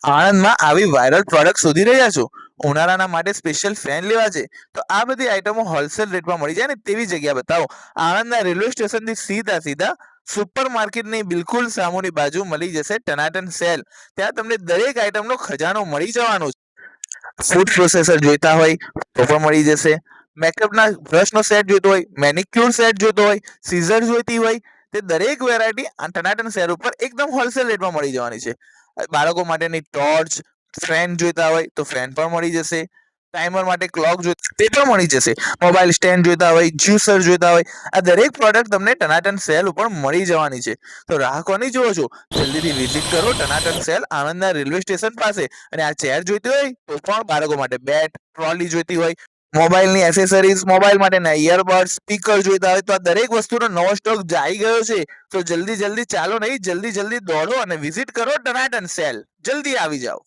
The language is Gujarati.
આણંદમાં આવી વાયરલ પ્રોડક્ટ શોધી રહ્યા છો? ઉનાળાના માટે સ્પેશિયલ ફેન લેવા છે તો આ બધી આઇટમો હોલસેલ રેટમાં મળી જાય ને તેવી જગ્યા બતાવો. આણંદના રેલવે સ્ટેશનથી સીધા સીધા સુપર માર્કેટની બિલકુલ સામુની બાજુ મળી જશે ટનાટન સેલ. ત્યાં તમને દરેક આઇટમનો ખજાનો મળી જવાનો છે. ફૂડ પ્રોસેસર જોઈતા હોય તો પણ મળી જશે. મેકઅપના બ્રશનો સેટ જોઈતો હોય, મેનિક્યુર સેટ જોઈતો હોય, સીઝર જોઈતી હોય, તે દરેક વેરાયટી આ ટનાટન સેલ ઉપર એકદમ હોલસેલ રેટમાં મળી જવાની છે. બાળકો માટેની ટોર્ચ, ફેન જોઈતા હોય તો ફેન પણ મળી જશે. ટાઈમર માટે ક્લોક જોઈતા તે પણ મળી જશે. મોબાઈલ સ્ટેન્ડ જોઈતા હોય, જ્યુસર જોઈતા હોય, આ દરેક પ્રોડક્ટ તમને ટનાટન સેલ ઉપર મળી જવાની છે. તો રાહ કોની જુઓ છો? જલ્દીથી વિઝિટ કરો ટનાટન સેલ આણંદના રેલવે સ્ટેશન પાસે. અને આ ચેર જોઈતી હોય તો પણ બાળકો માટે બેટ, ટ્રોલી જોઈતી હોય, મોબાઈલની એસેસરીઝ, મોબાઈલ માટેના ઇયરબડ, સ્પીકર જોઈતા હોય તો આ દરેક વસ્તુનો નવો સ્ટોક જાઈ ગયો છે. તો જલ્દી ચાલો નહીં, જલ્દી દોડો અને વિઝિટ કરો ટનાટન સેલ. જલ્દી આવી જાઓ.